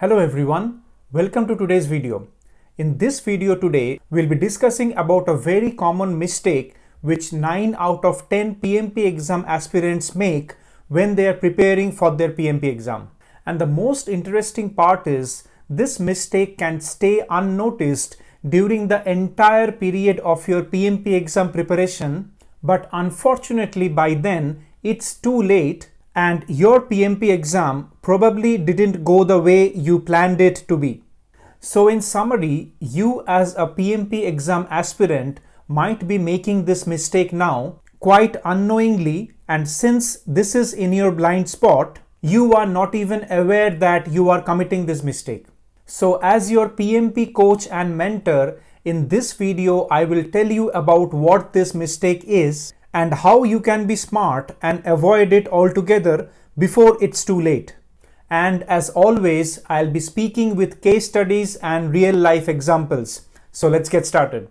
Hello everyone, welcome to today's video. In this video today, we'll be discussing about a very common mistake which 9 out of 10 PMP exam aspirants make when they are preparing for their PMP exam. And the most interesting part is this mistake can stay unnoticed during the entire period of your PMP exam preparation, but unfortunately by then it's too late and your PMP exam probably didn't go the way you planned it to be. So in summary, you as a PMP exam aspirant might be making this mistake now quite unknowingly, and since this is in your blind spot, you are not even aware that you are committing this mistake. So as your PMP coach and mentor, in this video I will tell you about what this mistake is and how you can be smart and avoid it altogether before it's too late. And as always, I'll be speaking with case studies and real life examples. So let's get started.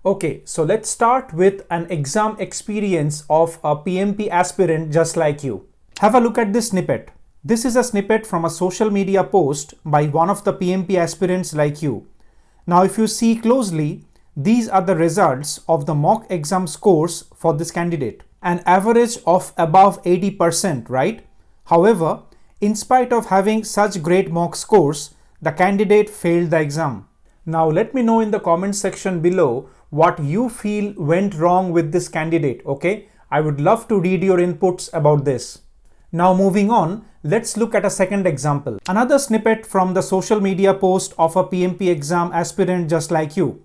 Okay, so let's start with an exam experience of a PMP aspirant just like you. Have a look at this snippet. This is a snippet from a social media post by one of the PMP aspirants like you. Now, if you see closely, these are the results of the mock exam scores for this candidate. An average of above 80%, right? However, in spite of having such great mock scores, the candidate failed the exam. Now, let me know in the comment section below what you feel went wrong with this candidate, okay? I would love to read your inputs about this. Now moving on, let's look at a second example. Another snippet from the social media post of a PMP exam aspirant just like you.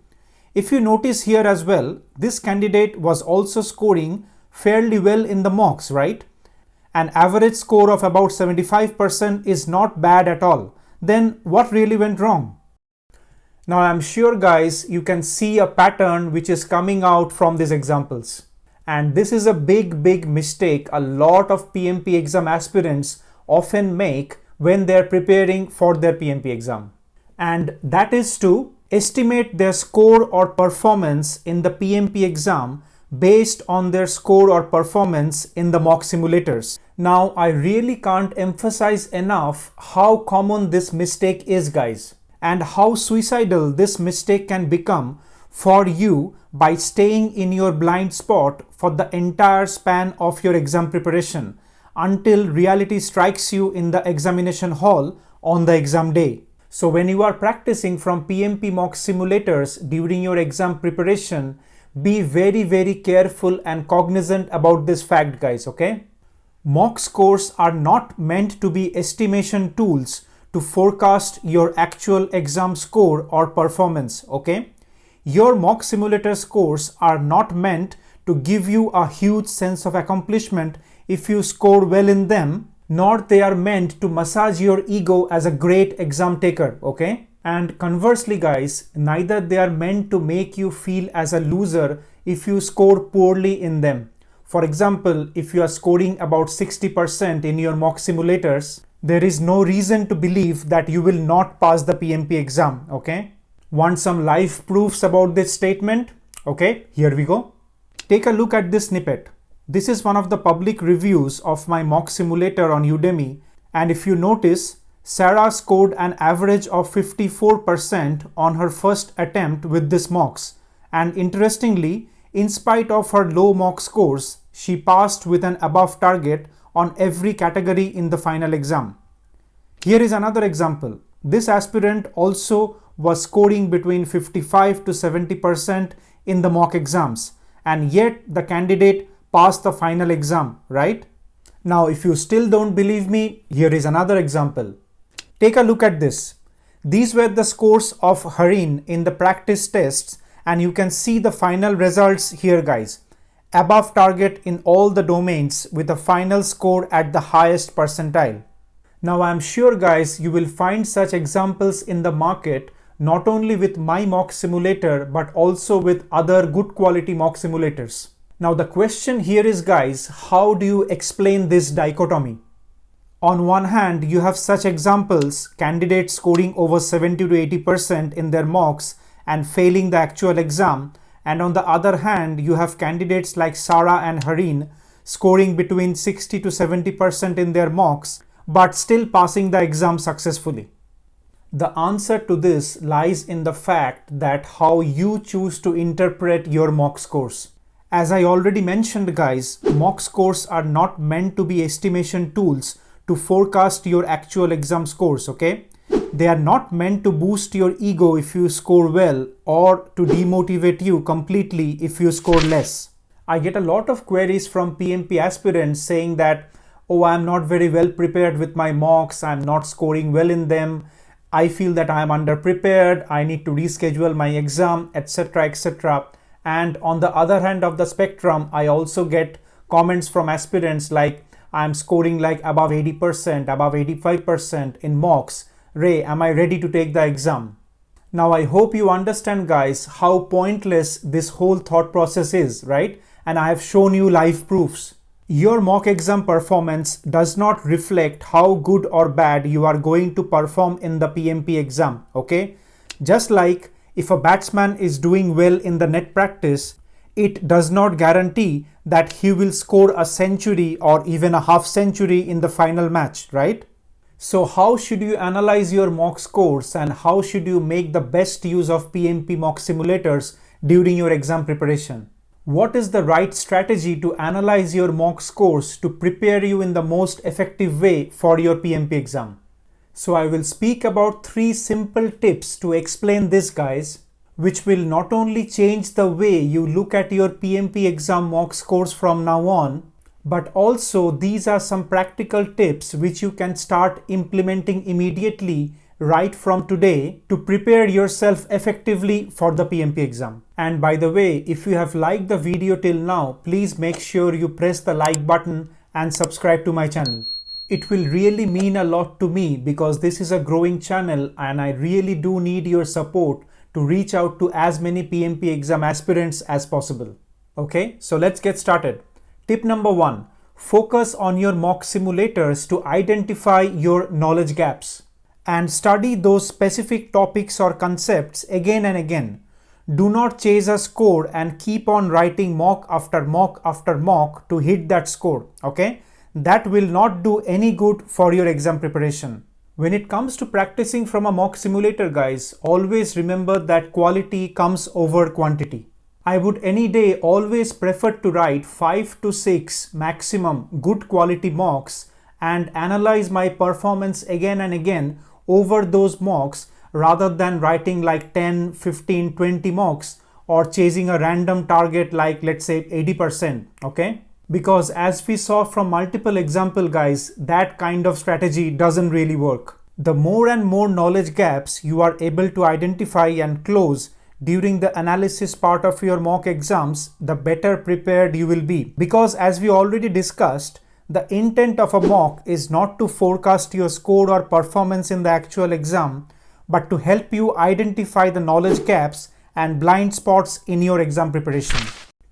If you notice here as well, this candidate was also scoring fairly well in the mocks, right? An average score of about 75% is not bad at all. Then what really went wrong? Now I'm sure guys, you can see a pattern which is coming out from these examples. And this is a big mistake a lot of PMP exam aspirants often make when they're preparing for their PMP exam. And that is to estimate their score or performance in the PMP exam based on their score or performance in the mock simulators. Now, I really can't emphasize enough how common this mistake is, guys, and how suicidal this mistake can become for you by staying in your blind spot for the entire span of your exam preparation until reality strikes you in the examination hall on the exam day. So when you are practicing from PMP mock simulators during your exam preparation, be very careful and cognizant about this fact, guys, okay? Mock scores are not meant to be estimation tools to forecast your actual exam score or performance, okay? Your mock simulator scores are not meant to give you a huge sense of accomplishment if you score well in them, nor they are meant to massage your ego as a great exam taker, okay? And conversely guys, neither they are meant to make you feel as a loser if you score poorly in them. For example, if you are scoring about 60% in your mock simulators, there is no reason to believe that you will not pass the PMP exam, okay? Want some live proofs about this statement? Okay, here we go. Take a look at this snippet. This is one of the public reviews of my mock simulator on Udemy, and if you notice, Sarah scored an average of 54% on her first attempt with this mocks, and interestingly, in spite of her low mock scores, she passed with an above target on every category in the final exam. Here is another example. This aspirant also was scoring between 55 to 70% in the mock exams, and yet the candidate passed the final exam, right? Now, if you still don't believe me, here is another example. Take a look at this. These were the scores of Harin in the practice tests, and you can see the final results here, guys. Above target in all the domains with a final score at the highest percentile. Now, I'm sure guys, you will find such examples in the market, not only with my mock simulator, but also with other good quality mock simulators. Now, the question here is guys, how do you explain this dichotomy? On one hand, you have such examples, candidates scoring over 70 to 80% in their mocks and failing the actual exam. And on the other hand, you have candidates like Sarah and Harin scoring between 60 to 70% in their mocks, but still passing the exam successfully? The answer to this lies in the fact that how you choose to interpret your mock scores. As I already mentioned, guys, mock scores are not meant to be estimation tools to forecast your actual exam scores, okay? They are not meant to boost your ego if you score well or to demotivate you completely if you score less. I get a lot of queries from PMP aspirants saying that, oh, I'm not very well prepared with my mocks, I'm not scoring well in them, I feel that I'm underprepared, I need to reschedule my exam, etc., etc. And on the other hand of the spectrum, I also get comments from aspirants like, I'm scoring like above 80%, above 85% in mocks. Ray, am I ready to take the exam? Now, I hope you understand, guys, how pointless this whole thought process is, right? And I have shown you live proofs. Your mock exam performance does not reflect how good or bad you are going to perform in the PMP exam, okay? Just like if a batsman is doing well in the net practice, it does not guarantee that he will score a century or even a half century in the final match, right? So how should you analyze your mock scores and how should you make the best use of PMP mock simulators during your exam preparation? What is the right strategy to analyze your mock scores to prepare you in the most effective way for your PMP exam? So I will speak about 3 simple tips to explain this, guys, which will not only change the way you look at your PMP exam mock scores from now on, but also these are some practical tips which you can start implementing immediately right from today to prepare yourself effectively for the PMP exam. And by the way, if you have liked the video till now, please make sure you press the like button and subscribe to my channel. It will really mean a lot to me because this is a growing channel and I really do need your support to reach out to as many PMP exam aspirants as possible. Okay, so let's get started. Tip number 1, focus on your mock simulators to identify your knowledge gaps and study those specific topics or concepts again and again. Do not chase a score and keep on writing mock after mock after mock to hit that score, okay? That will not do any good for your exam preparation. When it comes to practicing from a mock simulator, guys, always remember that quality comes over quantity. I would any day always prefer to write 5 to 6 maximum good quality mocks and analyze my performance again and again over those mocks rather than writing like 10, 15, 20 mocks or chasing a random target like let's say 80%, okay? Because as we saw from multiple examples, guys, that kind of strategy doesn't really work. The more and more knowledge gaps you are able to identify and close during the analysis part of your mock exams, the better prepared you will be. Because as we already discussed, the intent of a mock is not to forecast your score or performance in the actual exam, but to help you identify the knowledge gaps and blind spots in your exam preparation.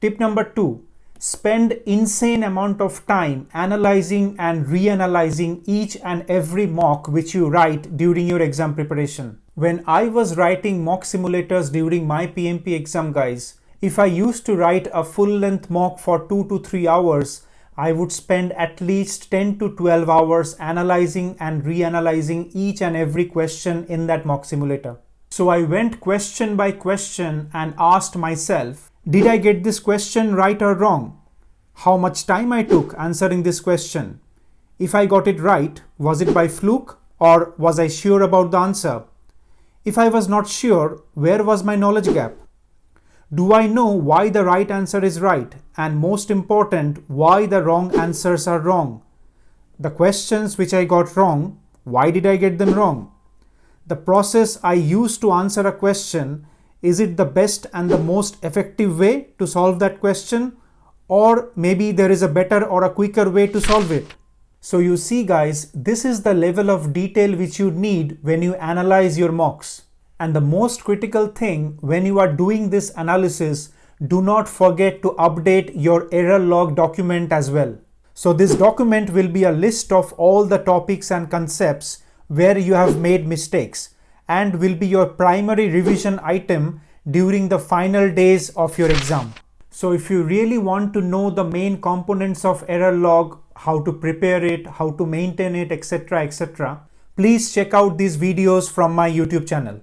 Tip number 2, spend insane amount of time analyzing and reanalyzing each and every mock which you write during your exam preparation. When I was writing mock simulators during my PMP exam, guys, if I used to write a full-length mock for 2 to 3 hours, I would spend at least 10 to 12 hours analyzing and reanalyzing each and every question in that mock simulator. So I went question by question and asked myself, did I get this question right or wrong? How much time I took answering this question? If I got it right, was it by fluke or was I sure about the answer? If I was not sure, where was my knowledge gap? Do I know why the right answer is right? And most important, why the wrong answers are wrong? The questions which I got wrong, why did I get them wrong? The process I use to answer a question, is it the best and the most effective way to solve that question? Or maybe there is a better or a quicker way to solve it. So you see, guys, this is the level of detail which you need when you analyze your mocks. And the most critical thing when you are doing this analysis, do not forget to update your error log document as well. So this document will be a list of all the topics and concepts where you have made mistakes and will be your primary revision item during the final days of your exam. So if you really want to know the main components of error log, how to prepare it, how to maintain it, etc., etc., please check out these videos from my YouTube channel.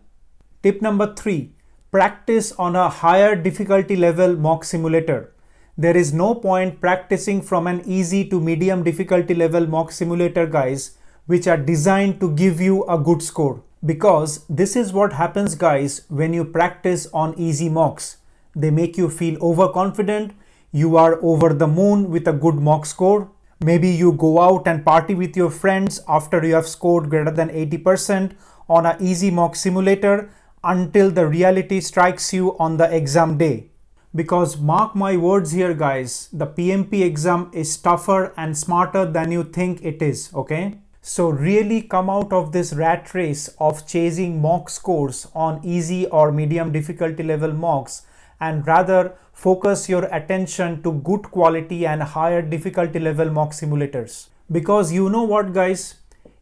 Tip number 3, practice on a higher difficulty level mock simulator. There is no point practicing from an easy to medium difficulty level mock simulator, guys, which are designed to give you a good score. Because this is what happens, guys, when you practice on easy mocks. They make you feel overconfident, you are over the moon with a good mock score. Maybe you go out and party with your friends after you have scored greater than 80% on an easy mock simulator until the reality strikes you on the exam day. Because mark my words here, guys, the PMP exam is tougher and smarter than you think it is, okay? So really come out of this rat race of chasing mock scores on easy or medium difficulty level mocks and rather focus your attention to good quality and higher difficulty level mock simulators. Because you know what, guys,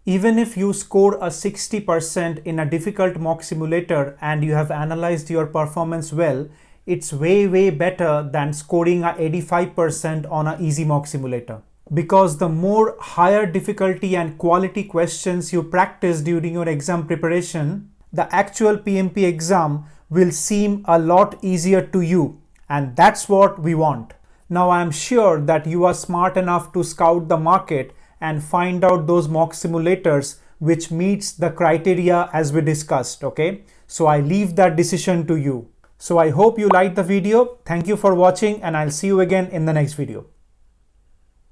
even if you score a 60% in a difficult mock simulator and you have analyzed your performance well, it's way better than scoring a 85% on an easy mock simulator. Because the more higher difficulty and quality questions you practice during your exam preparation, the actual PMP exam will seem a lot easier to you, and that's what we want. Now I am sure that you are smart enough to scout the market and find out those mock simulators which meets the criteria as we discussed, okay? So I leave that decision to you. So I hope you liked the video. Thank you for watching and I'll see you again in the next video.